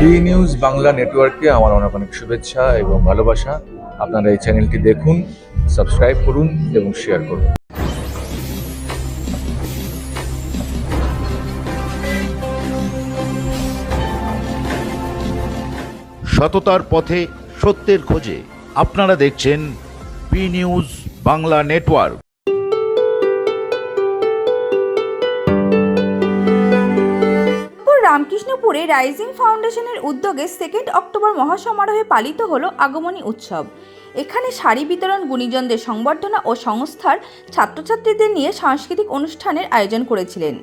B news Bangla নেটওয়ার্কে আমার অনেক অনেক শুভেচ্ছা এবং ভালোবাসা। আপনারা এই চ্যানেলটি দেখুন, সাবস্ক্রাইব করুন এবং শেয়ার করুন। সততার পথে সত্যের খোঁজে আপনারা দেখছেন বি নিউজ বাংলা নেটওয়ার্ক। রামকৃষ্ণপুরে রাইজিং ফাউন্ডেশনের উদ্যোগে 2 অক্টোবর মহাসমারোহে পালিত হলো আগমনী উৎসব। এখানে শাড়ি বিতরণ, গুণীজনদের সংবর্ধনা ও সংস্থার ছাত্রছাত্রীদের নিয়ে সাংস্কৃতিক অনুষ্ঠানের আয়োজন করেছিলেন।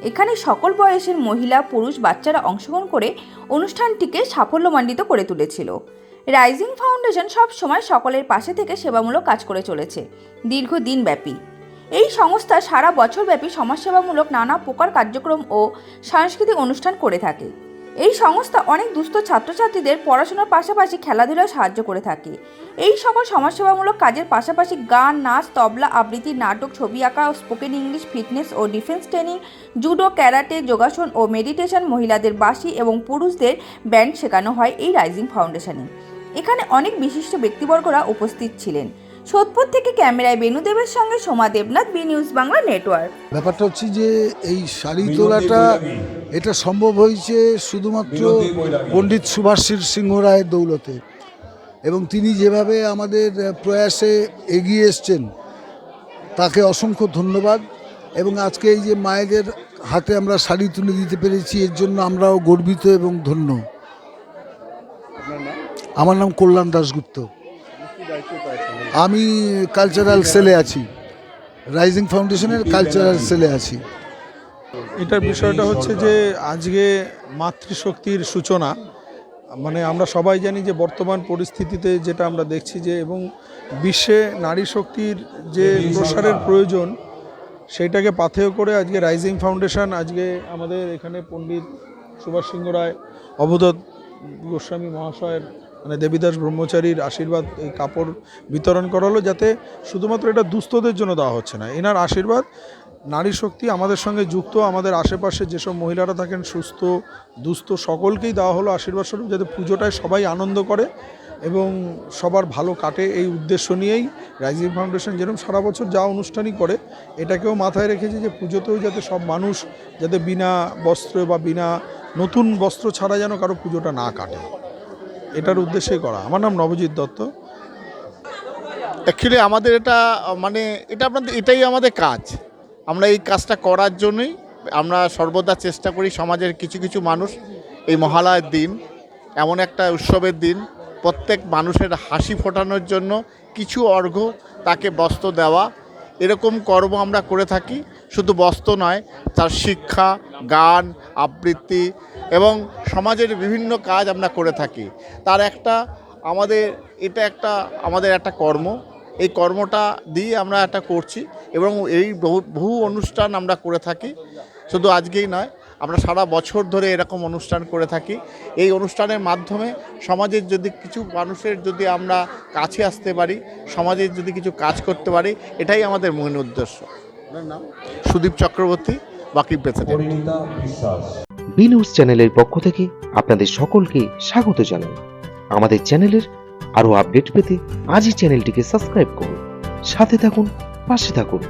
এখানে সকল বয়সের মহিলা, পুরুষ, বাচ্চারা অংশগ্রহণ করে অনুষ্ঠানটিকে সাফল্যমণ্ডিত করে তুলেছিল। রাইজিং ফাউন্ডেশন সব সময় সকলের পাশে থেকে সেবামূলক কাজ করে চলেছে দীর্ঘদিন ব্যাপী। এই সংস্থা সারা বছর ব্যাপী সমাজসেবামূলক নানা প্রকার কার্যক্রম ও সাংস্কৃতিক অনুষ্ঠান করে থাকে। এই সংস্থা অনেক দুস্থ ছাত্রছাত্রীদের পড়াশোনার পাশাপাশি খেলাধুলায় সাহায্য করে থাকে। এই সকল সমাজসেবামূলক কাজের পাশাপাশি গান, নাচ, তবলা, আবৃত্তি, নাটক, ছবি আঁকা, স্পোকেন ইংলিশ, ফিটনেস ও ডিফেন্স ট্রেনিং, জুডো, ক্যারাটে, যোগাসন ও মেডিটেশন, মহিলাদের বাঁশি এবং পুরুষদের ব্যান্ড শেখানো হয় এই রাইজিং ফাউন্ডেশনে। এখানে অনেক বিশিষ্ট ব্যক্তিবর্গরা উপস্থিত ছিলেন। সোদপুর থেকে ক্যামেরায় বেনুদেবের সঙ্গে Soma Debnath, B news Bangla network. ব্যাপারটা হচ্ছে যে এই শাড়ি তোলাটা এটা সম্ভব হয়েছে শুধুমাত্র পণ্ডিত সুভাষ সিংহ রায়ের দৌলতে, এবং তিনি যেভাবে আমাদের প্রয়াসে এগিয়ে এসছেন তাকে অসংখ্য ধন্যবাদ। এবং আজকে এই যে মায়েদের হাতে আমরা শাড়ি তুলে দিতে পেরেছি, এর জন্য আমরাও গর্বিত এবং ধন্য। আমার নাম কল্যাণ দাশগুপ্ত, আমি কালচারাল সেলে আছি, রাইজিং ফাউন্ডেশনের কালচারাল সেলে আছি। এটার বিষয়টা হচ্ছে যে আজকে মাতৃশক্তির সূচনা। মানে আমরা সবাই জানি যে বর্তমান পরিস্থিতিতে যেটা আমরা দেখছি যে এবং বিশ্বে নারী শক্তির যে প্রসারের প্রয়োজন, সেইটাকে পাথেয় করে আজকে রাইজিং ফাউন্ডেশন আজকে আমাদের এখানে পণ্ডিত সুভাষ সিংহ রায়, অবধূত গোস্বামী মহাশয়ের মানে দেবীদাস ব্রহ্মচারীর আশীর্বাদ এই কাপড় বিতরণ করা হলো, যাতে শুধুমাত্র এটা দুস্থদের জন্য দেওয়া হচ্ছে না। এনার আশীর্বাদ, নারী শক্তি আমাদের সঙ্গে যুক্ত, আমাদের আশেপাশে যেসব মহিলারা থাকেন সুস্থ দুস্থ সকলকেই দেওয়া হলো আশীর্বাদ স্বরূপ, যাতে পুজোটায় সবাই আনন্দ করে এবং সবার ভালো কাটে। এই উদ্দেশ্য নিয়েই রাইজিং ফাউন্ডেশন যেরকম সারা বছর যা অনুষ্ঠানই করে, এটাকেও মাথায় রেখেছে যে পুজোতেও যাতে সব মানুষ যাতে বিনা বস্ত্র বা বিনা নতুন বস্ত্র ছাড়া যেন কারো পুজোটা না কাটে, এটার উদ্দেশ্যেই করা। আমার নাম নবজিৎ দত্ত। অ্যাকচুয়ালি আমাদের এটা এটাই আমাদের কাজ। আমরা এই কাজটা করার জন্যই আমরা সর্বদা চেষ্টা করি সমাজের কিছু কিছু মানুষ এই মহালয়ার দিন, এমন একটা উৎসবের দিন, প্রত্যেক মানুষের হাসি ফোটানোর জন্য কিছু অর্ঘ্য তাকে বস্ত্র দেওয়া, এরকম কর্ম আমরা করে থাকি। শুধু বস্ত্র নয়, তার শিক্ষা, গান, আবৃত্তি এবং সমাজের বিভিন্ন কাজ আমরা করে থাকি। তার আমাদের একটা কর্ম, এই কর্মটা দিয়ে আমরা একটা করছি এবং এই বহু অনুষ্ঠান আমরা করে থাকি। শুধু আজকেই নয়, আমরা সারা বছর ধরে এরকম অনুষ্ঠান করে থাকি। এই অনুষ্ঠানের মাধ্যমে সমাজের যদি কিছু মানুষের যদি আমরা কাছে আসতে পারি, সমাজের যদি কিছু কাজ করতে পারি, এটাই আমাদের মূল উদ্দেশ্য। সুদীপ চক্রবর্তী, ওয়াকিব প্রেসিডেন্ট। বি নিউজ চ্যানেলের পক্ষ থেকে আপনাদের সকলকে স্বাগত জানাই। আমাদের চ্যানেলের আরো আপডেট পেতে আজই চ্যানেলটিকে সাবস্ক্রাইব করুন, সাথে থাকুন, পাশে থাকুন।